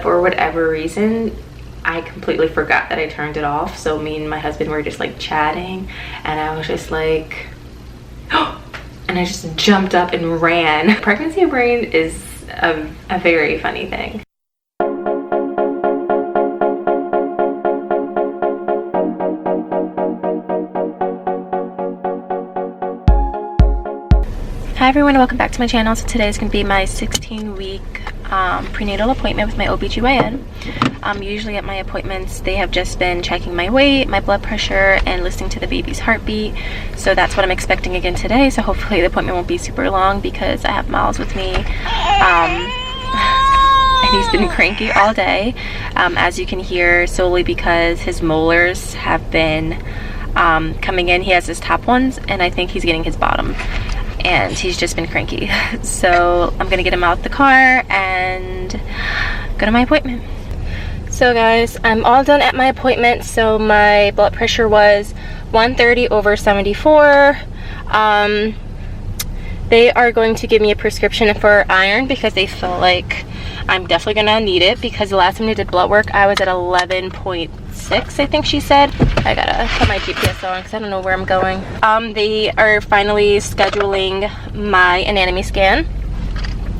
for whatever reason, I completely forgot that I turned it off. So me and my husband were just like chatting, and I was just like, oh, and I just jumped up and ran. Pregnancy brain is a very funny thing. Hi everyone, welcome back to my channel. So today is going to be my 16-week prenatal appointment with my OBGYN. Usually at my appointments they have just been checking my weight, my blood pressure, and listening to the baby's heartbeat. So that's what I'm expecting again today. So hopefully the appointment won't be super long because I have Miles with me. And he's been cranky all day, as you can hear, solely because his molars have been coming in. He has his top ones and I think he's getting his bottom. And he's just been cranky. So I'm gonna get him out of the car and go to my appointment. So guys, I'm all done at my appointment. So my blood pressure was 130/74. They are going to give me a prescription for iron because they feel like I'm definitely gonna need it, because the last time they did blood work I was at 11.6, I think she said. I gotta put my GPS on because I don't know where I'm going. They are finally scheduling my anatomy scan.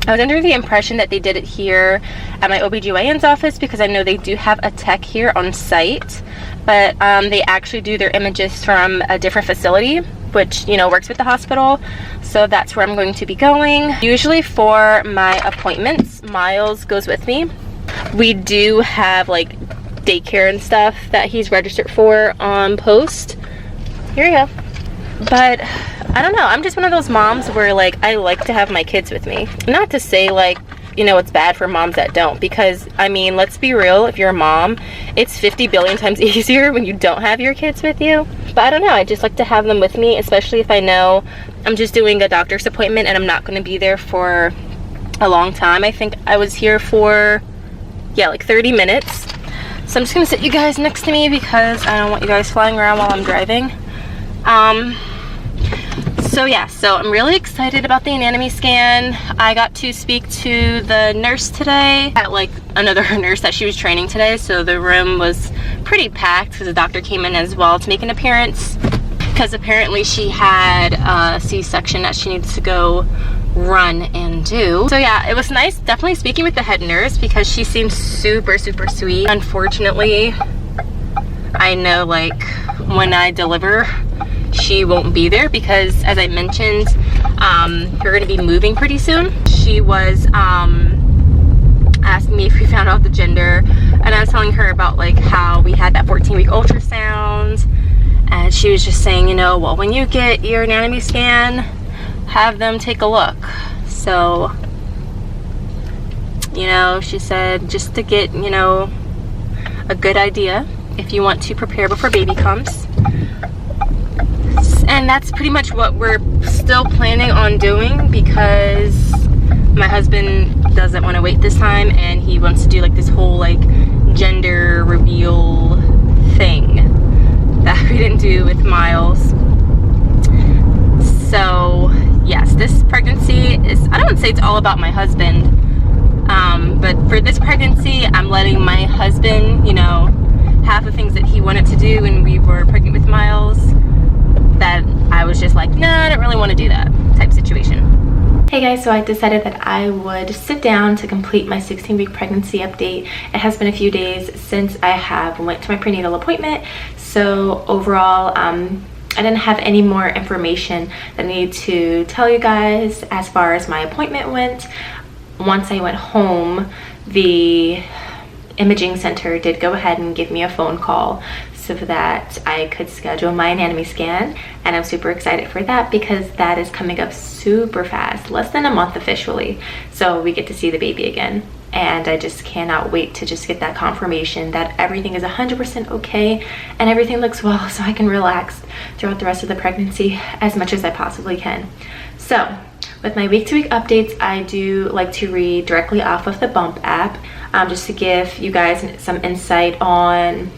I was under the impression that they did it here at my OBGYN's office because I know they do have a tech here on site, but they actually do their images from a different facility, which, you know, works with the hospital. So that's where I'm going to be going. Usually for my appointments, Miles goes with me. We do have like daycare and stuff that he's registered for on post. Here we go. But I don't know, I'm just one of those moms where like I like to have my kids with me. Not to say like, you know, it's bad for moms that don't, because I mean, let's be real, if you're a mom, it's 50 billion times easier when you don't have your kids with you. But I don't know, I just like to have them with me, especially if I know I'm just doing a doctor's appointment and I'm not going to be there for a long time. I think I was here for, yeah, like 30 minutes. So I'm just gonna sit you guys next to me because I don't want you guys flying around while I'm driving. So yeah, so I'm really excited about the anatomy scan. I got to speak to the nurse today, at like another nurse that she was training today, so the room was pretty packed because the doctor came in as well to make an appearance, because apparently she had a C-section that she needs to go run and do. So yeah, it was nice definitely speaking with the head nurse because she seems super sweet. Unfortunately, I know like when I deliver she won't be there because, as I mentioned, we're gonna be moving pretty soon. She was asking me if we found out the gender, and I was telling her about like how we had that 14-week ultrasound, and she was just saying, you know, well, when you get your anatomy scan, have them take a look. So, you know, she said just to get, you know, a good idea if you want to prepare before baby comes. And that's pretty much what we're still planning on doing because my husband doesn't want to wait this time, and he wants to do like this whole like gender reveal thing that we didn't do with Miles. So yes, this pregnancy is, I don't want to say it's all about my husband, but for this pregnancy I'm letting my husband, you know, have the things that he wanted to do when we were pregnant with Miles, that I was just like, nah, I don't really want to do that type situation. Hey guys, so I decided that I would sit down to complete my 16-week pregnancy update. It has been a few days since I have went to my prenatal appointment, so overall I didn't have any more information that I need to tell you guys as far as my appointment went. Once I went home, the imaging center did go ahead and give me a phone call so that I could schedule my anatomy scan, and I'm super excited for that because that is coming up super fast, less than a month officially, so we get to see the baby again, and I just cannot wait to just get that confirmation that everything is 100% okay and everything looks well, so I can relax throughout the rest of the pregnancy as much as I possibly can. So with my week-to-week updates, I do like to read directly off of the Bump app, just to give you guys some insight on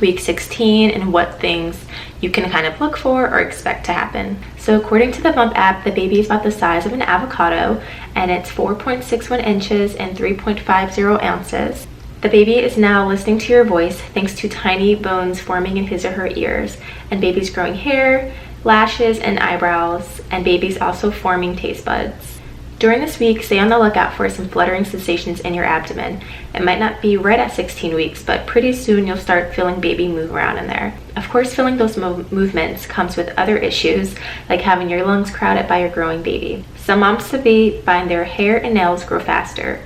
week 16 and what things you can kind of look for or expect to happen. So according to the Bump app, the baby is about the size of an avocado, and it's 4.61 inches and 3.50 ounces. The baby is now listening to your voice thanks to tiny bones forming in his or her ears, and baby's growing hair, lashes, and eyebrows, and baby's also forming taste buds. During this week, stay on the lookout for some fluttering sensations in your abdomen. It might not be right at 16 weeks, but pretty soon you'll start feeling baby move around in there. Of course, feeling those movements comes with other issues, like having your lungs crowded by your growing baby. Some moms to be find their hair and nails grow faster.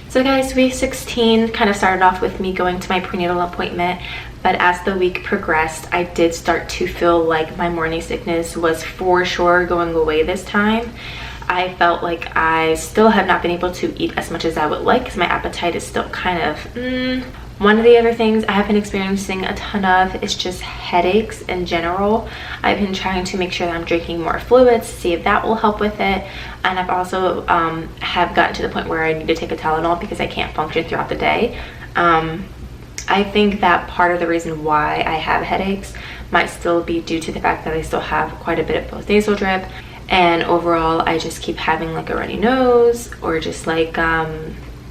So guys, week 16 kind of started off with me going to my prenatal appointment, but as the week progressed, I did start to feel like my morning sickness was for sure going away this time. I felt like I still have not been able to eat as much as I would like because my appetite is still kind of One of the other things I have been experiencing a ton of is just headaches in general. I've been trying to make sure that I'm drinking more fluids to see if that will help with it. And I've also have gotten to the point where I need to take a Tylenol because I can't function throughout the day. I think that part of the reason why I have headaches might still be due to the fact that I still have quite a bit of post-nasal drip. And overall, I just keep having like a runny nose, or just like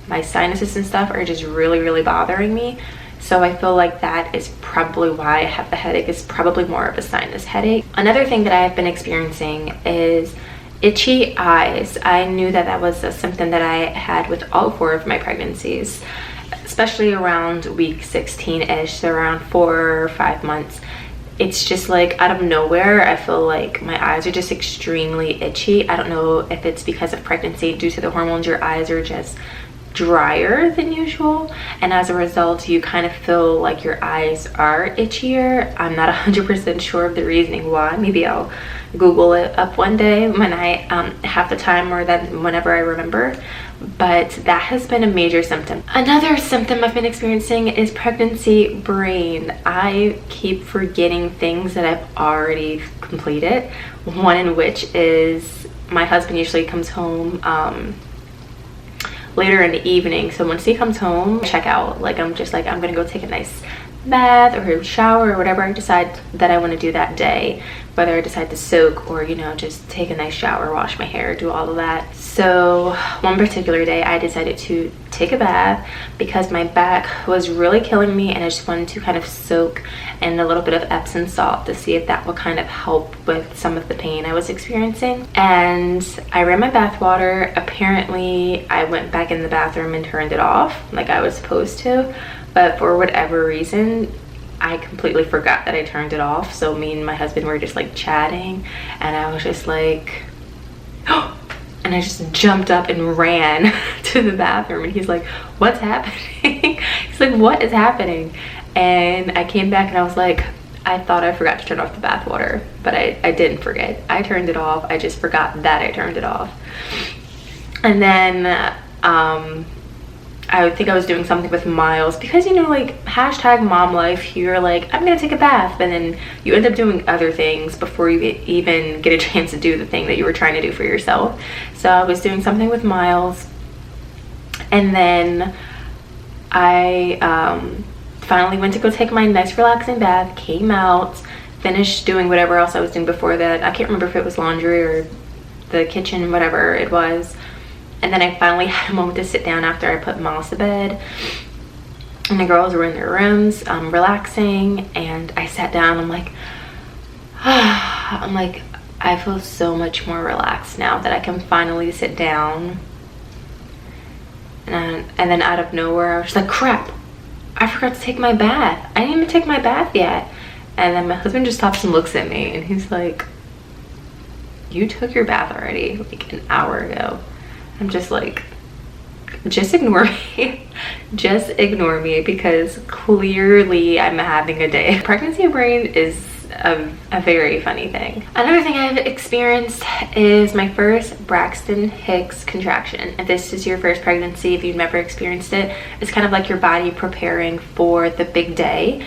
my sinuses and stuff are just really bothering me. So I feel like that is probably why I have the headache. It's probably more of a sinus headache. Another thing that I've been experiencing is itchy eyes. I knew that that was a symptom that I had with all 4 of my pregnancies, especially around week 16-ish, so around 4 or 5 months. It's just like out of nowhere, I feel like my eyes are just extremely itchy. I don't know if it's because of pregnancy. Due to the hormones, your eyes are just drier than usual, and as a result you kind of feel like your eyes are itchier. I'm not 100% sure of the reasoning why. Maybe I'll Google it up one day when I have the time, or then whenever I remember. But that has been a major symptom. Another symptom I've been experiencing is pregnancy brain. I keep forgetting things that I've already completed. One in which is my husband usually comes home later in the evening. So once he comes home, check out, like I'm gonna go take a nice bath or shower or whatever I decide that I want to do that day, whether I decide to soak or, you know, just take a nice shower, wash my hair, do all of that. So one particular day I decided to take a bath because my back was really killing me, and I just wanted to kind of soak in a little bit of Epsom salt to see if that would kind of help with some of the pain I was experiencing. And I ran my bath water. Apparently I went back in the bathroom and turned it off like I was supposed to, but for whatever reason I completely forgot that I turned it off. So me and my husband were just like chatting, and I was just like, oh, and I just jumped up and ran to the bathroom, and he's like, what's happening? He's like, what is happening? And I came back and I was like, I thought I forgot to turn off the bath water, but I didn't forget. I turned it off. I just forgot that I turned it off. And then I think I was doing something with Miles, because, you know, like hashtag mom life, you're like, I'm gonna take a bath, but then you end up doing other things before you even get a chance to do the thing that you were trying to do for yourself. So I was doing something with Miles, and then I finally went to go take my nice relaxing bath, came out, finished doing whatever else I was doing before that. I can't remember if it was laundry or the kitchen, whatever it was. And then I finally had a moment to sit down after I put Miles to bed, and the girls were in their rooms relaxing, and I sat down. I'm like, I feel so much more relaxed now that I can finally sit down. And then out of nowhere I was like, crap, I forgot to take my bath. I didn't even take my bath yet. And then my husband just stops and looks at me, and he's like, you took your bath already like an hour ago. I'm just like, just ignore me. Just ignore me, because clearly I'm having a day. Pregnancy brain is a very funny thing. Another thing I've experienced is my first Braxton Hicks contraction. If this is your first pregnancy, if you've never experienced it, it's kind of like your body preparing for the big day.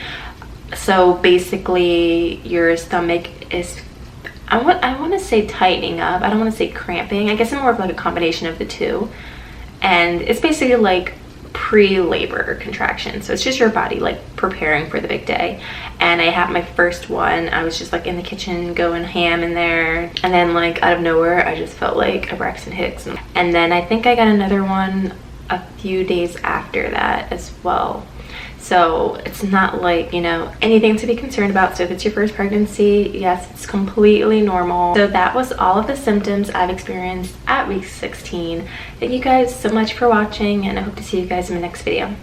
So basically your stomach is, I want to say tightening up. I don't want to say cramping. I guess it's more of like a combination of the two. And it's basically like pre-labor contraction. So it's just your body like preparing for the big day. And I had my first one. I was just like in the kitchen going ham in there, and then like out of nowhere I just felt like a Braxton Hicks. And then I think I got another one a few days after that as well. So it's not like, you know, anything to be concerned about. So if it's your first pregnancy, yes, it's completely normal. So that was all of the symptoms I've experienced at week 16. Thank you guys so much for watching, and I hope to see you guys in the next video.